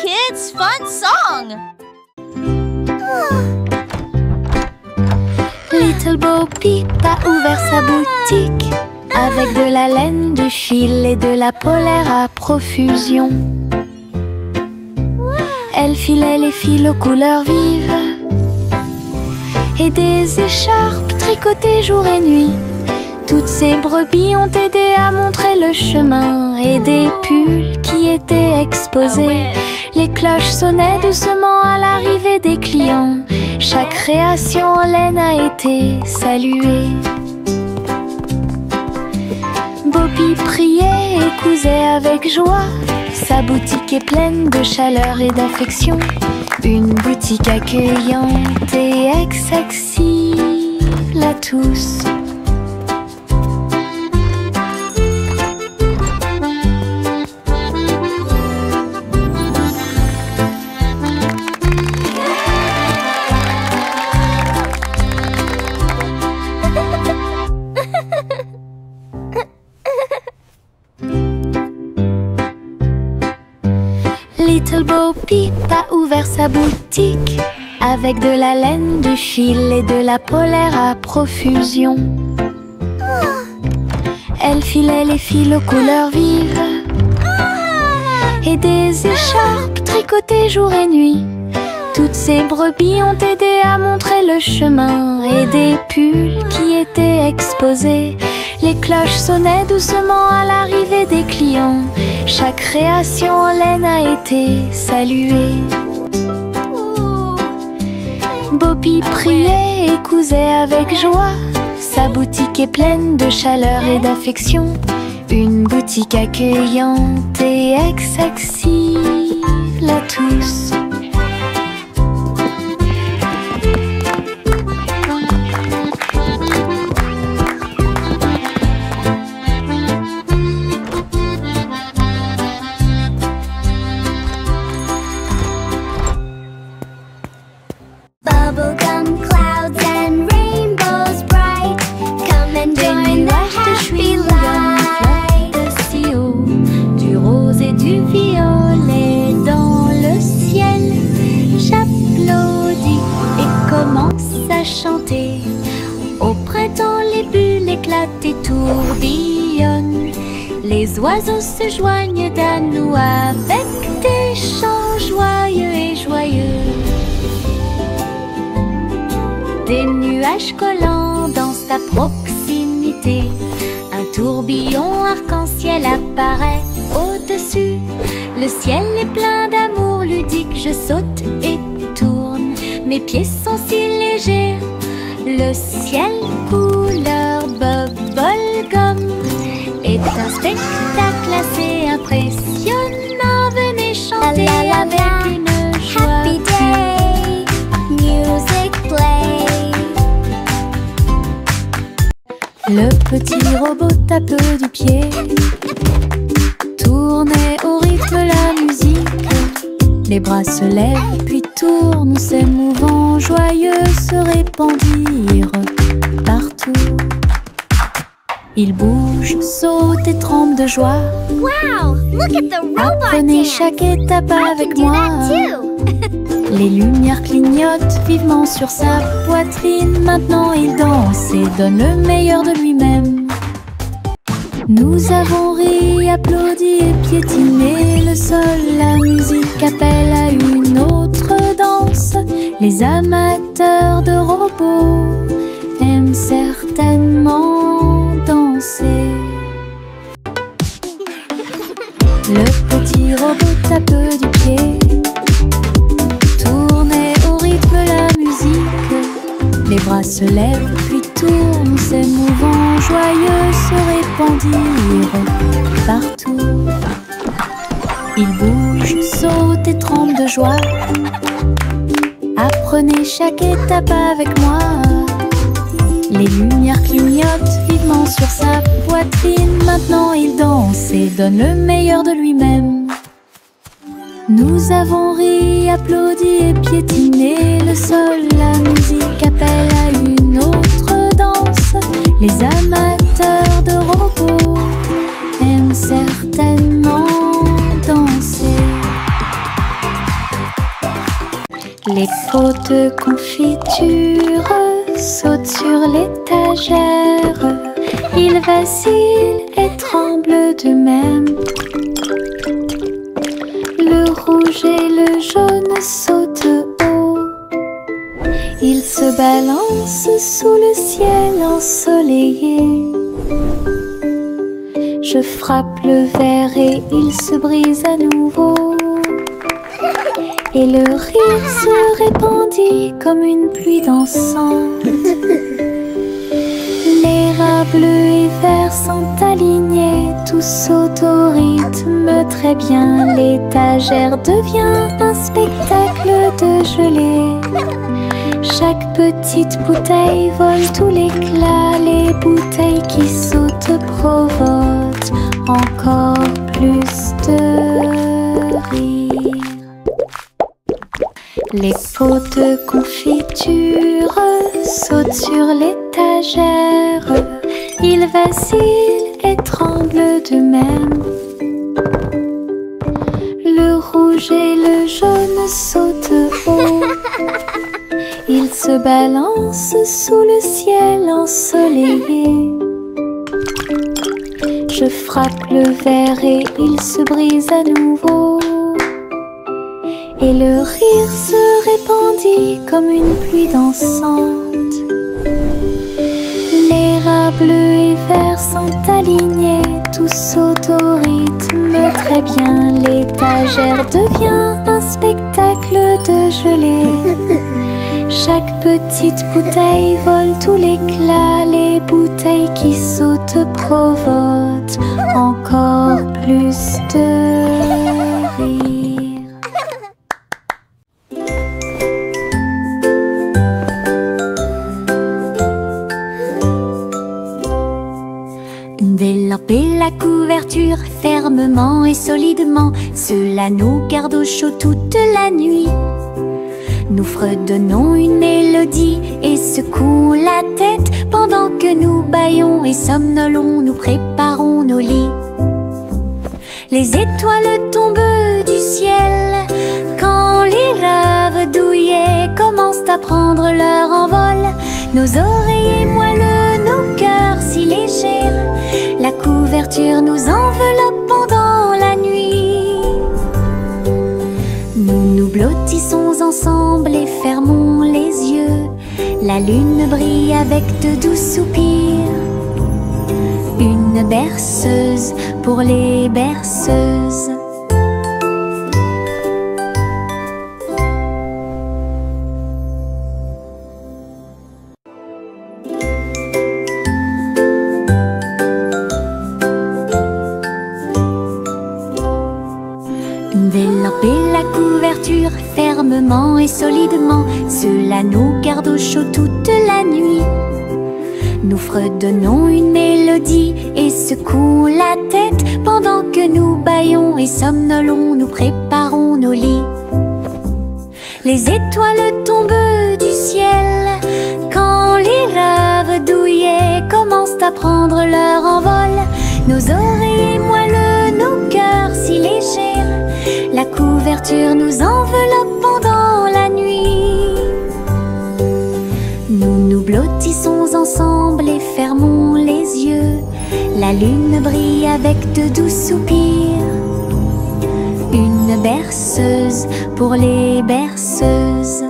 kids' fun song. Little Bo Peep a ouvert sa boutique avec de la laine, du fil et de la polaire à profusion. Elle filait les fils aux couleurs vives et des écharpes tricotées jour et nuit. Toutes ces brebis ont aidé à montrer le chemin et des pulls qui étaient exposés. Les cloches sonnaient doucement à l'arrivée des clients. Chaque création en laine a été saluée. Bobby priait et cousait avec joie. Sa boutique est pleine de chaleur et d'affection. Une boutique accueillante et accessible à tous. Little Bo Peep a ouvert sa boutique avec de la laine, du fil et de la polaire à profusion. Elle filait les fils aux couleurs vives et des écharpes tricotées jour et nuit. Toutes ces brebis ont aidé à montrer le chemin et des pulls qui étaient exposés. Les cloches sonnaient doucement à l'arrivée des clients. Chaque création en laine a été saluée. Bobby priait et cousait avec joie. Sa boutique est pleine de chaleur et d'affection. Une boutique accueillante et accessible à tous. Les oiseaux se joignent à nous avec des chants joyeux et joyeux. Des nuages collants dans sa proximité. Un tourbillon arc-en-ciel apparaît au-dessus. Le ciel est plein d'amour ludique. Je saute et tourne. Mes pieds sont si légers. Le ciel couleur bubblegum est un spectacle assez impressionnant. Venez chanter avec une joie. Happy day, music play. Le petit robot tape du pied, tournait au rythme la musique. Les bras se lèvent puis tournent, s'émouvant, joyeux se répandirent partout. Il bouge, saute et tremble de joie. Wow, look at the robot Apprenez dance. chaque étape I avec can do moi. that too. Les lumières clignotent vivement sur sa poitrine. Maintenant il danse et donne le meilleur de lui-même. Nous avons ri, applaudi et piétiné le sol. La musique appelle à une autre danse. Les amateurs de robots aiment certainement danser. Le petit robot tape du pied, tournait au rythme la musique. Les bras se lèvent puis tournent, s'émouvant, joyeux se répandirent partout. Il bouge, saute et tremble de joie. Apprenez chaque étape avec moi. Les lumières clignotent vivement sur sa poitrine. Maintenant il danse et donne le meilleur de lui-même. Nous avons ri, applaudi et piétiné le sol. La musique appelle à une autre danse. Les amateurs de robots aiment certainement danser. Les pots de confiture sautent sur l'étagère. Ils vacillent et tremblent d'eux-mêmes. Le rouge et le jaune sautent haut. Ils se balancent sous le ciel ensoleillé. Je frappe le verre et il se brise à nouveau. Et le rire se répandit comme une pluie dansante. Les rats bleus et verts sont alignés, tous sautent au rythme très bien. L'étagère devient un spectacle de gelée. Chaque petite bouteille vole tout l'éclat. Les bouteilles qui sautent provoquent encore plus de rire. Les pots de confiture sautent sur l'étagère. Ils vacillent et tremblent d'eux-mêmes. Le rouge et le jaune sautent haut. Ils se balancent sous le ciel ensoleillé. Je frappe le verre et il se brise à nouveau. Et le rire se répandit comme une pluie dansante. Les rats bleus et verts sont alignés, tous sautent au rythme très bien. L'étagère devient un spectacle de gelée. Chaque petite bouteille vole tout l'éclat. Les bouteilles qui sautent provoquent encore plus de rire. Délamper la couverture fermement et solidement. Cela nous garde au chaud toute la nuit. Nous fredonnons une mélodie et secouons la tête pendant que nous bâillons et somnolons. Nous préparons nos lits. Les étoiles tombent du ciel quand les rêves douillets commencent à prendre leur envol. Nos oreillers moelleux, nos cœurs si légers. La couverture nous enveloppe pendant la nuit. Nous nous blottissons ensemble et fermons les yeux. La lune brille avec de doux soupirs. Une berceuse pour les berceuses. Délamper la couverture fermement et solidement. Cela nous garde au chaud toute la nuit. Nous fredonnons une mélodie et secouons la tête pendant que nous bâillons et somnolons. Nous préparons nos lits. Les étoiles tombent du ciel quand les rêves douillets commencent à prendre leur envol. Nos oreillers moelleux, nos cœurs si légers. La couverture nous enveloppe pendant la nuit. Nous nous blottissons ensemble et fermons les yeux. La lune brille avec de doux soupirs. Une berceuse pour les berceuses.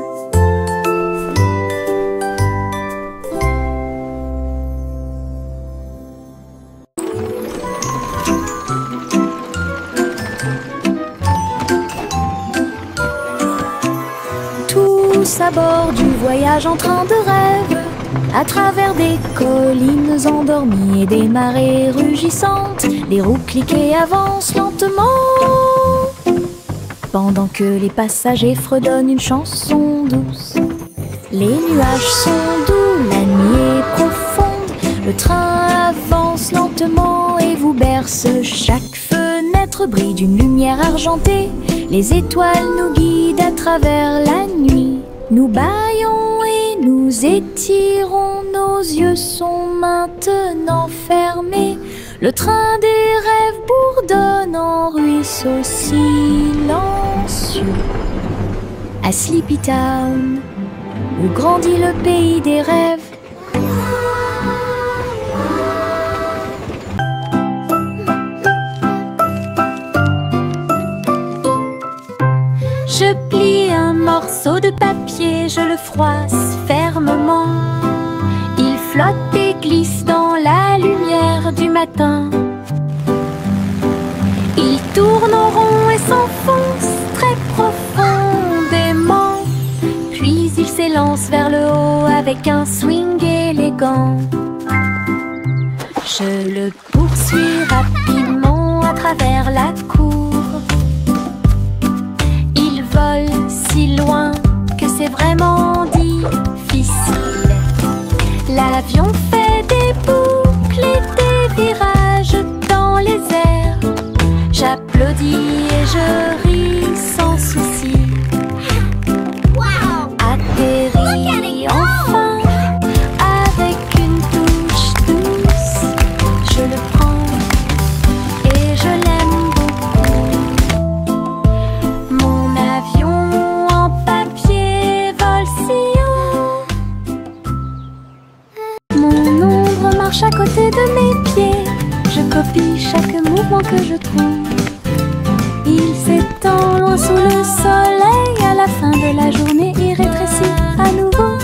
Tous à bord du voyage en train de rêve, à travers des collines endormies et des marées rugissantes. Les roues cliquent et avancent lentement, pendant que les passagers fredonnent une chanson douce. Les nuages sont doux, la nuit est profonde. Le train avance lentement et vous berce. Chaque fenêtre brille d'une lumière argentée. Les étoiles nous guident à travers la nuit. Nous bâillons et nous étirons, nos yeux sont maintenant fermés. Le train des rêves bourdonne en ruisseau silencieux. à Sleepy Town, où grandit le pays des rêves. Je plie un morceau de papier, je le froisse fermement. Il flotte et glisse dans la lumière du matin. Il tourne en rond et s'enfonce très profondément. Puis il s'élance vers le haut avec un swing élégant. Je le poursuis rapidement à travers la cour. Il vole si loin que c'est vraiment difficile. L'avion fait des boucles et des virages dans les airs. J'applaudis et je ris sans souci. Atterri enfin avec une touche douce. Je le prends et je l'aime beaucoup. Mon avion en papier vole si haut. Mon ombre marche à côté de mes pieds. Je copie chaque mouvement que je trouve. Il s'étend loin sous le soleil. À la fin de la journée, il rétrécit à nouveau.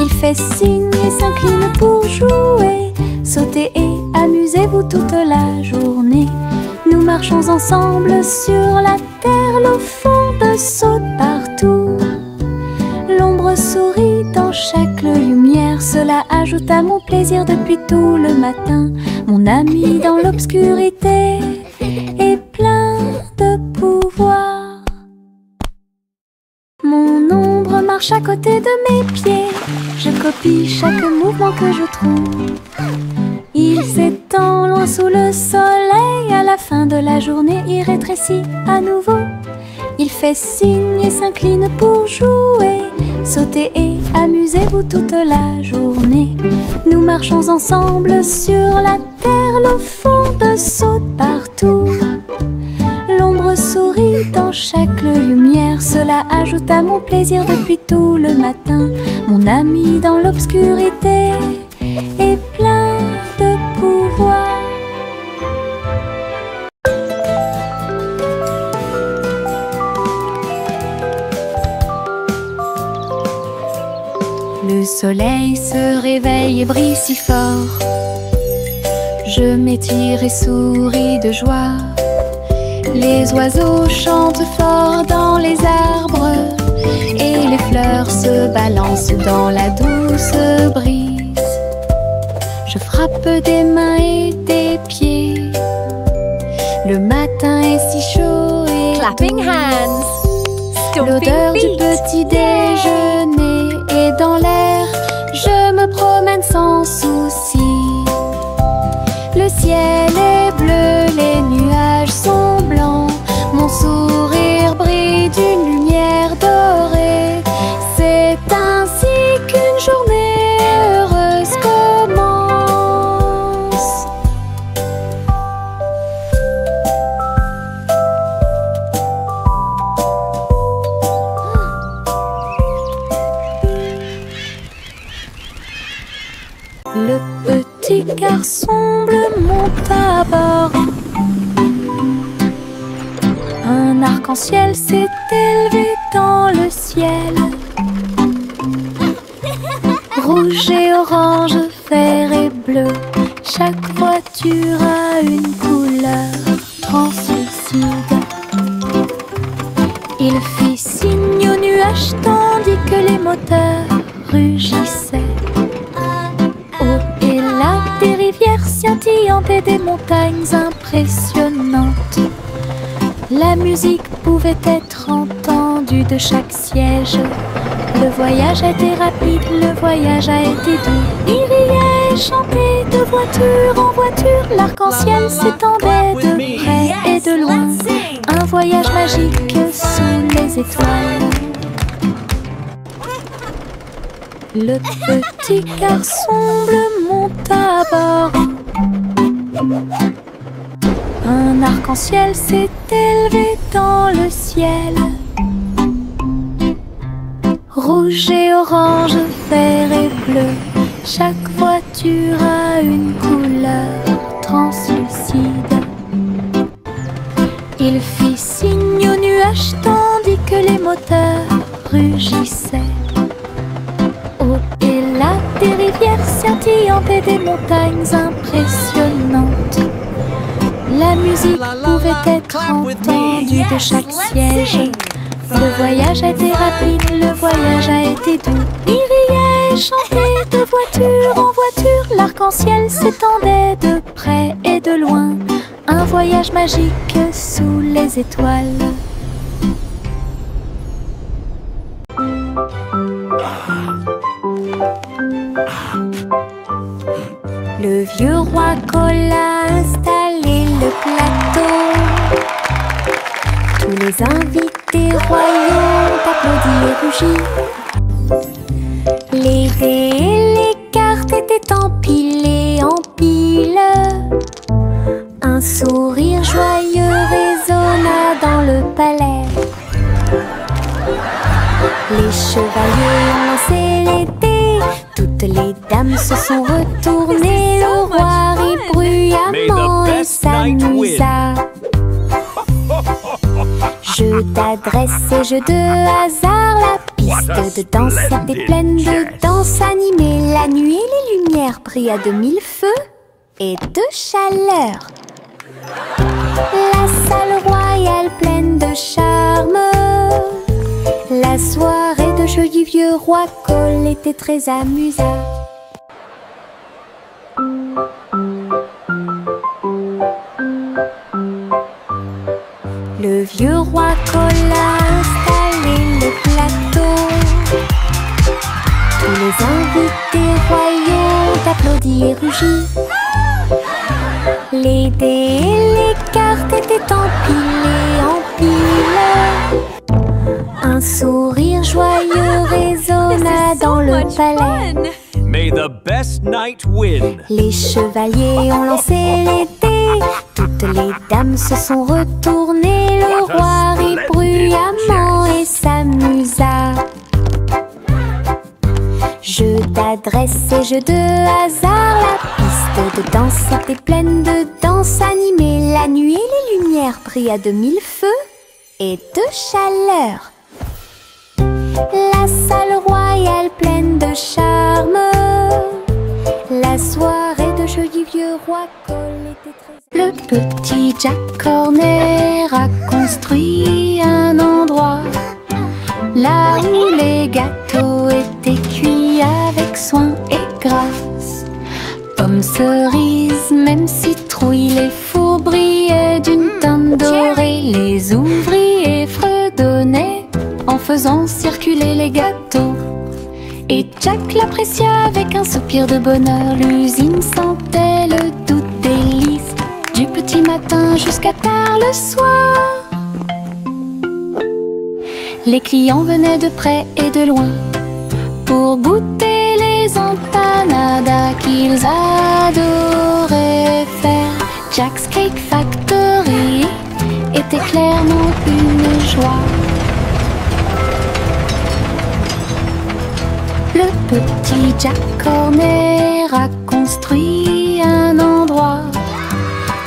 Il fait signe et s'incline pour jouer. Sautez et amusez-vous toute la journée. Nous marchons ensemble sur la terre. L'eau fonde saute partout. L'ombre sourit dans chaque lumière. Cela ajoute à mon plaisir depuis tout le matin. Mon ami dans l'obscurité est plein de pouvoir. Mon ombre marche à côté de mes pieds. Je copie chaque mouvement que je trouve. Il s'étend loin sous le soleil. À la fin de la journée, il rétrécit à nouveau. Il fait signe et s'incline pour jouer. Sautez et amusez-vous toute la journée. Nous marchons ensemble sur la terre. L'eau fonde saute partout. L'ombre sourit dans chaque lumière. Cela ajoute à mon plaisir depuis tout le matin. Mon ami dans l'obscurité est plein de pouvoir. Le soleil se réveille et brille si fort. Je m'étire et souris de joie. Les oiseaux chantent fort dans les arbres et les fleurs se balancent dans la douce brise. Je frappe des mains et des pieds. Le matin est si chaud et Clapping hands. l'odeur du petit déjeuner est dans l'air. Je me promène sans souci. Le ciel est bleu, les nuages sont blancs. Mon sourire brille d'une lumière dorée. C'est ainsi qu'une journée heureuse commence. Le petit garçon bleu monte à bord. Un arc-en-ciel s'est élevé dans le ciel. Rouge et orange, vert et bleu. Chaque voiture a une couleur translucide. Il fit signe aux nuages tandis que les moteurs rugissaient. Et là, des rivières scintillantes et des montagnes impressionnantes. La musique pouvait être entendue de chaque siège. Le voyage a été rapide, le voyage a été doux. Il riait et chantait de voiture en voiture. L'arc-en-ciel s'étendait de près et de loin. Un voyage magique sous les étoiles. Le petit garçon bleu monte à bord. Un arc-en-ciel s'est élevé dans le ciel. rouge et orange, vert et bleu. Chaque voiture a une couleur translucide. Il fit signe aux nuages tandis que les moteurs rugissaient. Au-delà des rivières scintillantes et des montagnes impressionnantes, la musique pouvait être entendue de chaque siège. Le voyage a été rapide, le voyage a été doux. Il riait et chantait de voiture en voiture. L'arc-en-ciel s'étendait de près et de loin. Un voyage magique sous les étoiles. Le vieux roi Cole a installé le plateau. Tous les invités royaux ont applaudi et rugi. Les dés et les cartes étaient empilés en piles. Un sourire joyeux résonna dans le palais. Les chevaliers ont lancé les dés. Toutes les dames se sont retournées. Le roi rit bruyamment et s'amusa. Jeu d'adresse et jeu de hasard. La piste de danse était pleine de danse animée. La nuit et les lumières brillaient de mille feux et de chaleur. La salle royale pleine de charme. La soirée de jeu du vieux roi Cole était très amusante. Le vieux roi Cole a installé le plateau. Tous les invités royaux ont applaudi et rugi. Les dés et les cartes étaient empilés en piles. Un sourire joyeux résonna dans le palais. May the best knight win. Les chevaliers ont lancé les dés. Toutes les dames se sont retournées. Le roi rit bruyamment et s'amusa. Jeu d'adresse et jeu de hasard. La piste de danse était pleine de danse animée. La nuit et les lumières brillaient de mille feux et de chaleur. La salle royale pleine de charme. La soirée de jeu du vieux roi Cole était très... Le petit Jack Horner a construit un endroit là où les gâteaux étaient cuits avec soin et grâce. Pommes, cerises, même citrouilles, les fours brillaient d'une teinte dorée. Les ouvriers fredonnaient en faisant circuler les gâteaux. Et Jack l'apprécia avec un soupir de bonheur. L'usine sentait le doux délice du petit matin jusqu'à tard le soir. Les clients venaient de près et de loin pour goûter les empanadas qu'ils adoraient faire. Jack's Cake Factory était clairement une joie. Le petit Jack Horner a construit un endroit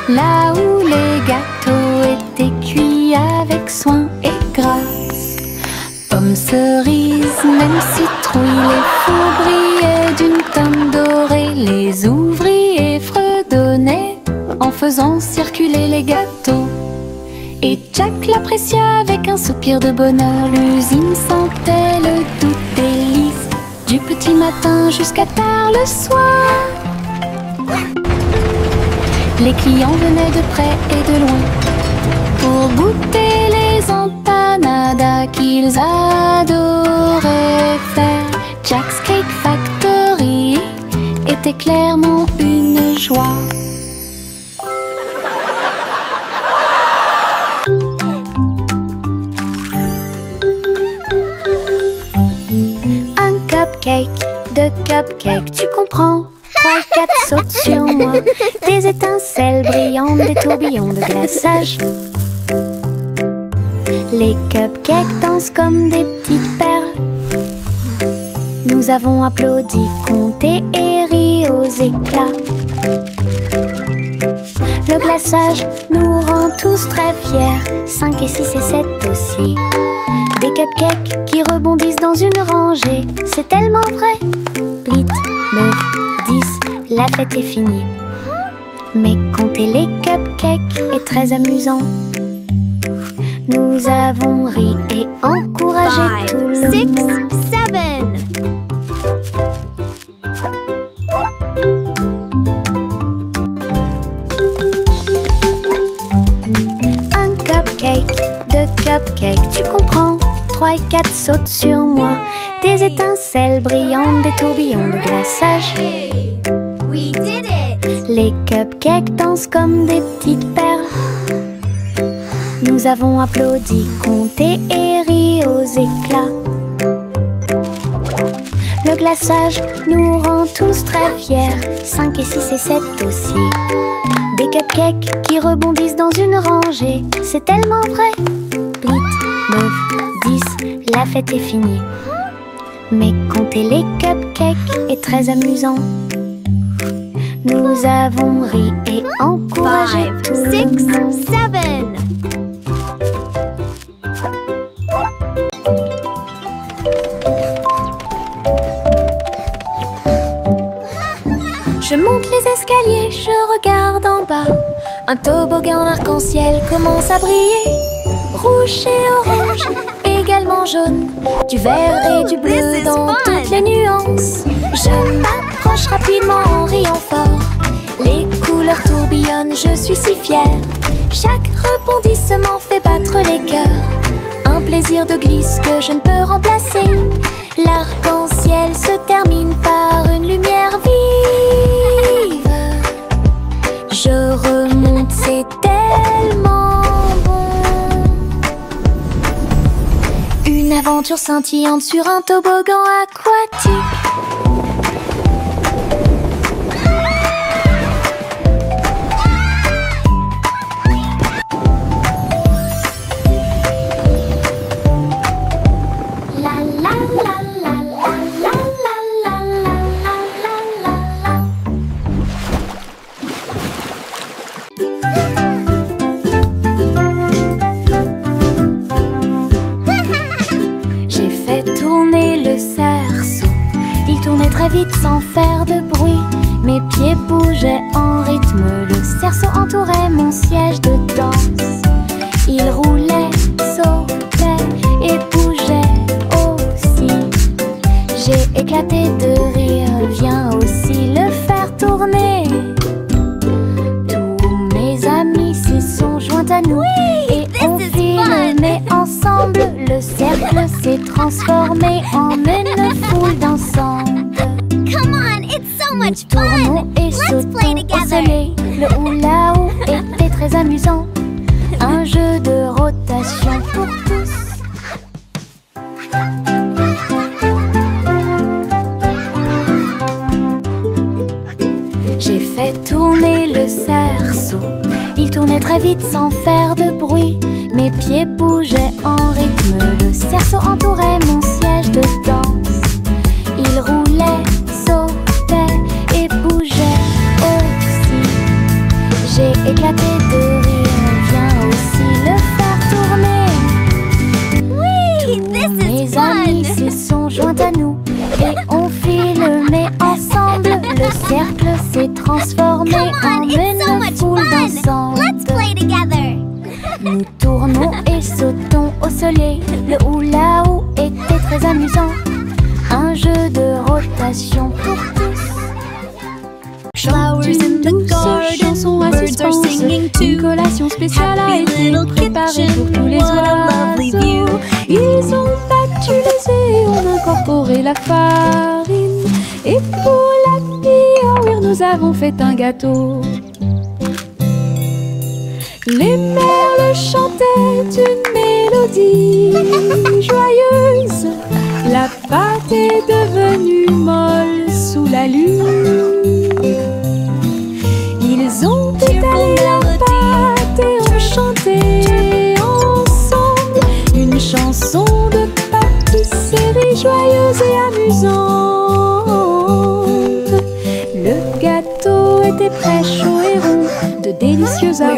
là où les gâteaux étaient cuits avec soin et grâce. Pommes, cerises, même citrouilles, les fours brillaient d'une teinte dorée. Les ouvriers fredonnaient en faisant circuler les gâteaux. Et Jack l'apprécia avec un soupir de bonheur. L'usine sentait le doux délice du petit matin jusqu'à tard le soir. Les clients venaient de près et de loin pour goûter les empanadas qu'ils adoraient faire. Jack's Cake Factory était clairement une joie. Un cupcake, deux cupcakes, tu comprends? 3, 4 sautent sur moi. Des étincelles brillantes, des tourbillons de glaçage. Les cupcakes dansent comme des petites perles. Nous avons applaudi, compté et ri aux éclats. Le glaçage nous rend tous très fiers. 5 et 6 et 7 aussi. Des cupcakes qui rebondissent dans une rangée. C'est tellement vrai. 8, 9, 10, la fête est finie. Mais compter les cupcakes est très amusant. Nous avons ri et encouragé tout le 6, monde. 7. Un cupcake, 2 cupcakes, tu comprends. 3 et 4 sautent sur moi. Des étincelles brillantes, des tourbillons de glaçage. Hey, we did it! Les cupcakes dansent comme des petites perles. Nous avons applaudi, compté et ri aux éclats. Le glaçage nous rend tous très fiers. 5 et 6 et 7 aussi. Des cupcakes qui rebondissent dans une rangée. C'est tellement vrai. 8, 9, 10, la fête est finie. Mais compter les cupcakes est très amusant. Nous avons ri et encouragé 5, tout le 6, monde. 7. Je monte les escaliers, je regarde en bas. Un toboggan arc-en-ciel commence à briller. Rouge et orange, également jaune. Du vert et du bleu This is dans fun. toutes les nuances. Je m'approche rapidement en riant fort. Les couleurs tourbillonnent, je suis si fière. Chaque rebondissement fait battre les cœurs. Un plaisir de glisse que je ne peux remplacer. L'arc-en-ciel se termine par une lumière vive. Je remonte, c'est tellement bon. Une aventure scintillante sur un toboggan aquatique. J'ai fait tourner le cerceau. Il tournait très vite sans faire de bruit. Mes pieds bougeaient en rythme. Le cerceau entourait mon siège de danse. Il roulait, sautait et bougeait aussi. J'ai éclaté de rire. Viens aussi le faire tourner. Tous mes amis s'y sont joints à nous. Et on this is filmait ensemble. Le cercle s'est transformé en une foule d'ensemble. Come on, it's so Nous much tournons fun! et Let's play sautons au together! soleil. Le hula-hoop était très amusant. Un jeu de rotation pour tous. J'ai fait tourner le cerceau. Il tournait très vite sans faire de bruit. Mes pieds bougeaient en rythme. Le cerceau entourait mon siège de danse. Il roulait, sautait et bougeait aussi. J'ai éclaté de rire. Viens aussi le faire tourner. Whee! Tous This mes is amis fun! s'y sont joints à nous. Et on filmait ensemble. Le cercle s'est transformé Come en on, it's so une much foule fun! d'ensemble. Let's play together! Nous tournons et sautons au soleil. Le hula-hoop était très amusant. Un jeu de rotation pour tous. Flowers in the garden, birds are singing Une too. collation spéciale a Happy été little préparée pour tous les kitchen, what a lovely view. oiseaux. Ils ont battu les œufs et ont incorporé la farine. Et pour la nuit, nous avons fait un gâteau. Les merles chantaient une mélodie joyeuse. La pâte est devenue molle sous la lune. Ils ont étalé la pâte et ont chanté ensemble une chanson de pâtisserie joyeuse et amusante.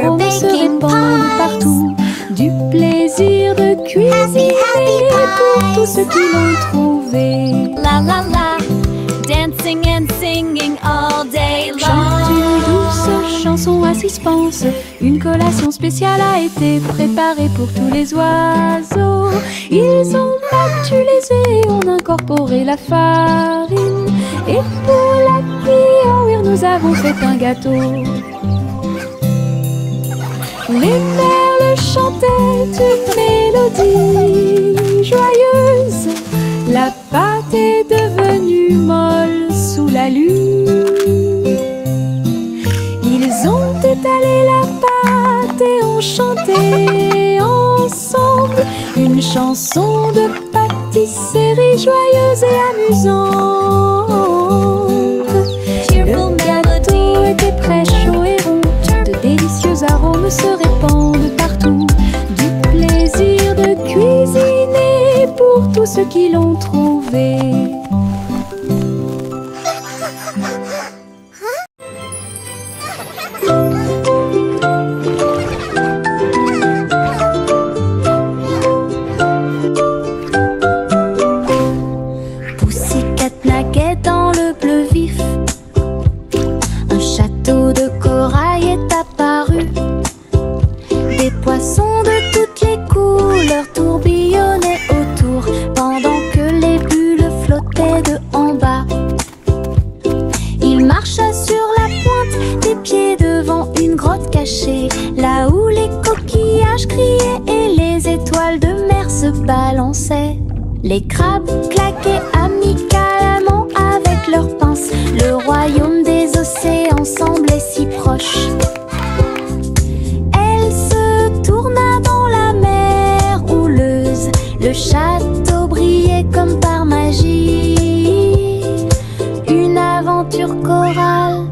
arômes se répandent partout. Du plaisir de cuisiner pour tous ceux qui l'ont trouvé. La la la, dancing and singing all day long. Chante une douce chanson à suspense. Une collation spéciale a été préparée pour tous les oiseaux. Ils ont battu les œufs et ont incorporé la farine. Et pour la cuire, nous avons fait un gâteau. Les merles chantaient une mélodie joyeuse. La pâte est devenue molle sous la lune. Ils ont étalé la pâte et ont chanté ensemble une chanson de pâtisserie joyeuse et amusante. Le gâteau était prêt, chaud et rond. De délicieux arômes se répandent partout. Du plaisir de cuisiner pour tous ceux qui l'ont trouvé. Pussycat naguait dans le bleu vif. Un château de corail est apparu. Des poissons de toutes les couleurs tourbillonnaient autour, pendant que les bulles flottaient de en bas. Il marcha sur la pointe des pieds devant une grotte cachée, là où les coquillages criaient et les étoiles de mer se balançaient. Les crabes claquaient amicalement avec leurs pinces. Le royaume des océans semblait si proche. Elle se tourna dans la mer houleuse. Le château brillait comme par magie. Une aventure chorale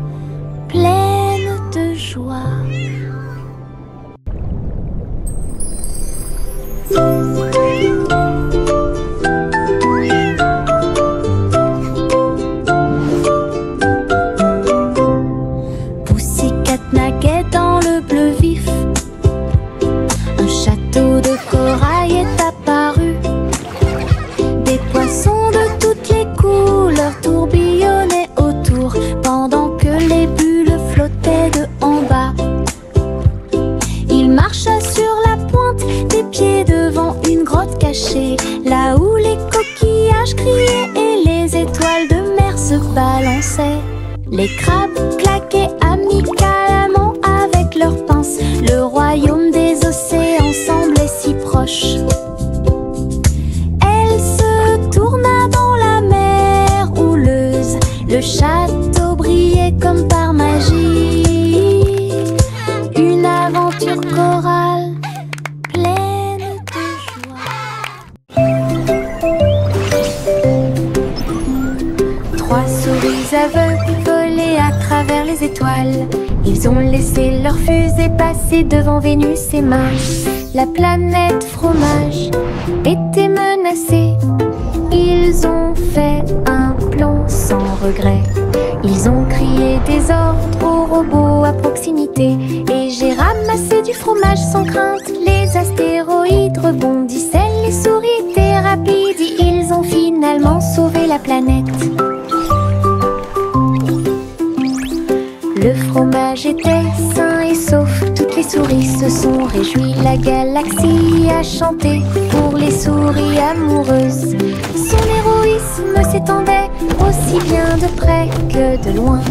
pleine de joie. Pussycat naguait dans le bleu vif. Un château de corail est apparu. Des poissons de toutes les couleurs tourbillonnaient autour, pendant que les bulles flottaient de en bas. Il marcha sur la pointe des pieds devant une grotte cachée, là où les coquillages criaient et les étoiles de mer se balançaient. Les crabes claquaient amicalement avec leurs pinces. Le royaume des océans semblait si proche. Elle se tourna dans la mer houleuse. Le château brillait comme par magie. Une aventure chorale pleine de joie. Trois souris aveugles volaient à travers les étoiles. Ils ont laissé leur fusée passer devant Vénus et Mars. La planète fromage était menacée. Ils ont fait un plan sans regret. Ils ont crié des ordres aux robots à proximité. Et j'ai ramassé du fromage sans crainte. Les astéroïdes rebondissaient, les souris étaient rapides. Ils ont finalement sauvé la planète. Le fromage était sain et sauf. Toutes les souris se sont réjouies. La galaxie a chanté pour les souris amoureuses. Son héroïsme s'étendait aussi bien de près que de loin.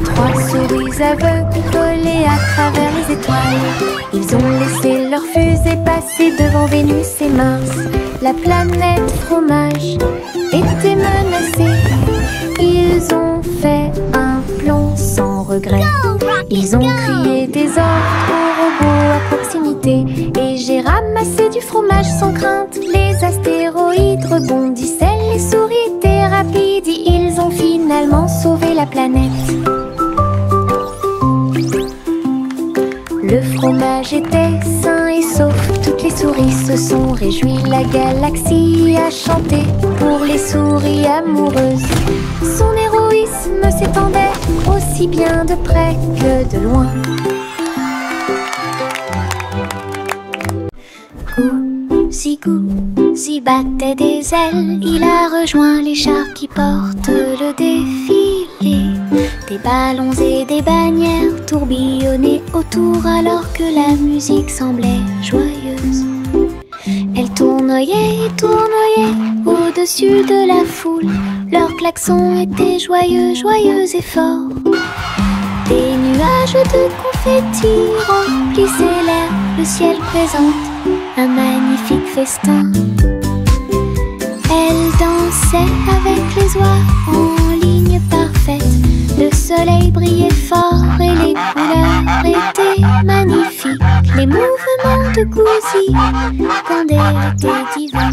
Trois souris aveugles volaient à travers les étoiles. Ils ont laissé leur fusée passer devant Vénus et Mars. La planète fromage était menacée. Ils ont fait un plan sans regret. Ils ont crié des ordres aux robots à proximité. Et j'ai ramassé du fromage sans crainte. Les astéroïdes rebondissaient, les souris étaient rapides. Ils ont finalement sauvé la planète. Le fromage village était sain et sauf. Toutes les souris se sont réjouies, la galaxie a chanté pour les souris amoureuses. Son héroïsme s'étendait aussi bien de près que de loin. Gousi battait des ailes, il a rejoint les chars qui portent le défilé. Des ballons et des bannières tourbillonnaient autour alors que la musique semblait joyeuse. Elle tournoyait et tournoyait au-dessus de la foule. Leurs klaxons étaient joyeux, joyeux et forts. Des nuages de confettis remplissaient l'air, le ciel présente un magnifique festin. Elle dansait avec les oies en ligne parfaite. Le soleil brillait fort et les couleurs étaient magnifiques. Les mouvements de Gousi quand elle était divin.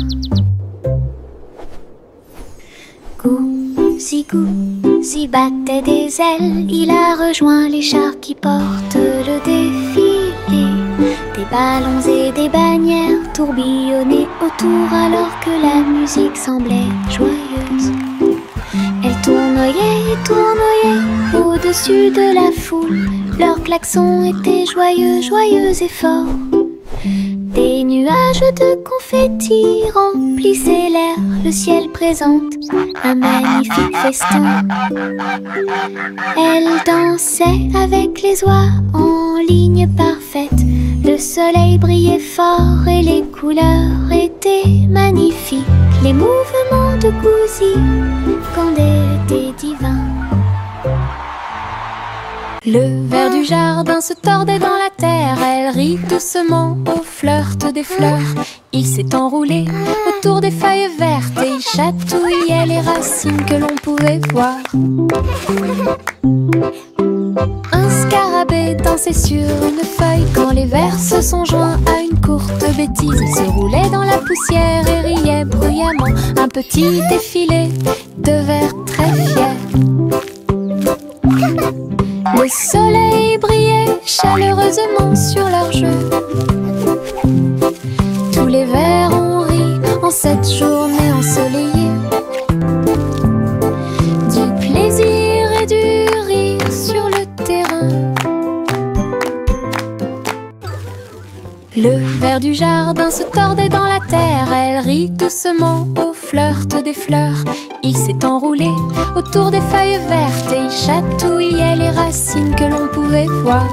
Gousi battait des ailes, il a rejoint les chars qui portent le défilé. Des ballons et des bannières tourbillonnaient autour alors que la musique semblait joyeuse. Elle tournoyait et tournoyait au-dessus de la foule. Leurs klaxons étaient joyeux, joyeux et forts. Des nuages de confettis remplissaient l'air, le ciel présente un magnifique festin. Elle dansait avec les oies en ligne parfaite. Le soleil brillait fort et les couleurs étaient magnifiques. Les mouvements de Gousi quand elle était divin. Le ver du jardin se tordait dans la terre. Elle rit doucement au flirt des fleurs. Il s'est enroulé autour des feuilles vertes et il chatouillait les racines que l'on pouvait voir. Un scarabée dansait sur une feuille quand les vers se sont joints à une courte bêtise. Il se roulait dans la poussière et riait bruyamment. Un petit défilé de vers très fiers. Le soleil brillait chaleureusement sur leur jeu. Tous les vers ont ri en cette journée ensoleillée. Du plaisir et du rire sur le terrain. Le ver du jardin se tordait dans la terre. Elle rit doucement au flirt des fleurs. Il s'est enroulé autour des feuilles vertes et il chatouillait les racines que l'on pouvait voir.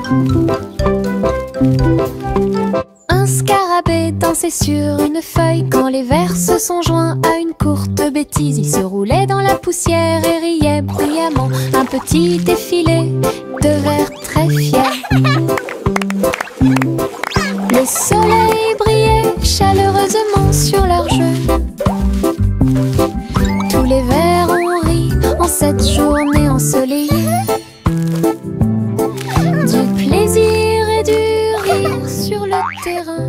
Un scarabée dansait sur une feuille quand les vers se sont joints à une courte bêtise. Il se roulait dans la poussière et riait bruyamment. Un petit défilé de vers très fiers. Le soleil brillait chaleureusement sur leur jeu. Tous les vers ont ri en cette journée ensoleillée. Du plaisir et du rire sur le terrain.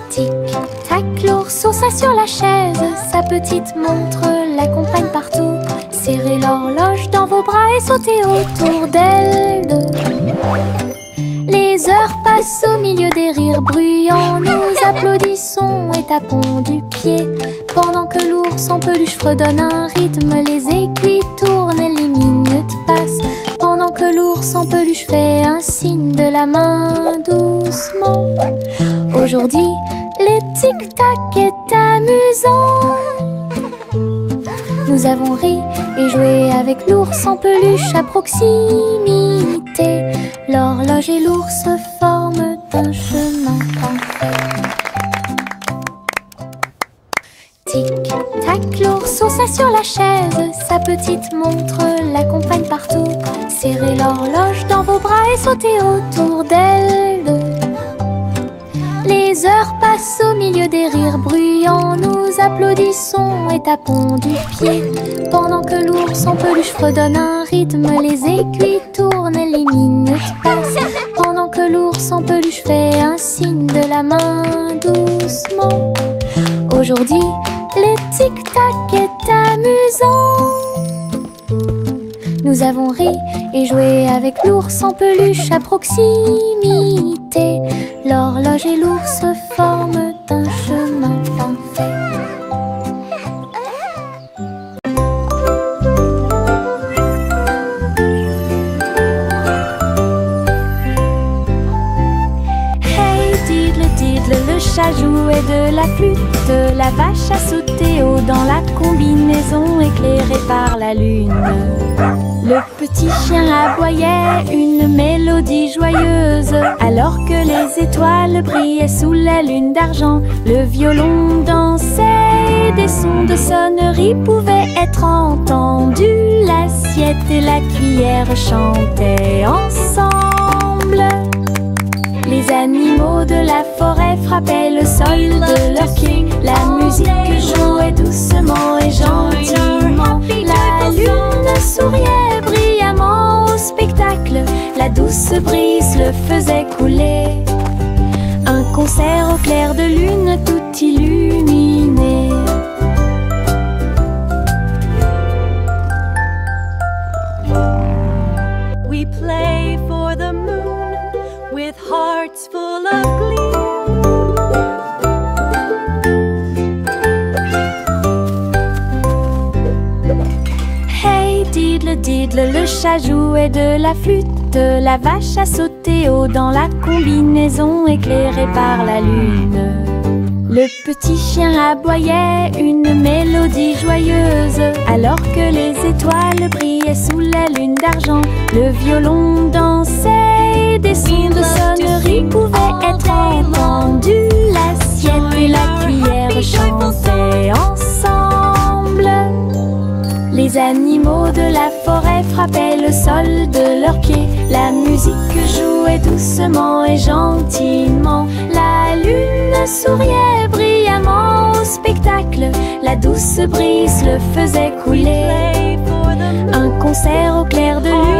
Tic-tac, l'ours sauta sur la chaise. Sa petite montre l'accompagne partout. Serrez l'horloge dans vos bras et sautez autour d'elle deux. Les heures passent au milieu des rires bruyants. Nous applaudissons et tapons du pied. Pendant que l'ours en peluche fredonne un rythme, les aiguilles tournent et les minutes passent. Pendant que l'ours en peluche fait un signe de la main doucement. Aujourd'hui, le tic-tac est amusant. Nous avons ri et joué avec l'ours en peluche à proximité. L'horloge et l'ours forment un chemin parfait. Tic-tac, l'ours sauta sur la chaise. Sa petite montre l'accompagne partout. Serrez l'horloge dans vos bras et sautez autour d'elle deux. Les heures passent au milieu des rires bruyants. Nous applaudissons et tapons du pied. Pendant que l'ours en peluche fredonne un rythme, les aiguilles tournent et les minutes passent. Pendant que l'ours en peluche fait un signe de la main doucement. Aujourd'hui, le tic-tac est amusant. Nous avons ri et joué avec l'ours en peluche à proximité. L'horloge et l'ours forment un chemin parfait. Le chat jouait de la flûte, la vache a sauté haut dans la combinaison éclairée par la lune. Le petit chien aboyait une mélodie joyeuse, alors que les étoiles brillaient sous la lune d'argent. Le violon dansait, des sons de sonnerie pouvaient être entendus. L'assiette et la cuillère chantaient ensemble. Les animaux de la forêt frappaient le sol de leurs pieds. La musique jouait doucement et gentiment. La lune souriait brillamment au spectacle. La douce brise le faisait couler. Un concert au clair de lune tout illuminé. We play for the moon with hearts full of glee. Hey diddle diddle, le chat jouait de la flûte. La vache a sauté haut dans la combinaison éclairée par la lune. Le petit chien aboyait une mélodie joyeuse, alors que les étoiles brillaient sous la lune d'argent. Le violon dansait, des sons de sonnerie pouvaient être entendus. L'assiette et la cuillère chantaient ensemble. Les animaux de la forêt frappaient le sol de leurs pieds. La musique jouait doucement et gentiment. La lune souriait brillamment au spectacle. La douce brise le faisait couler. Un concert au clair de lune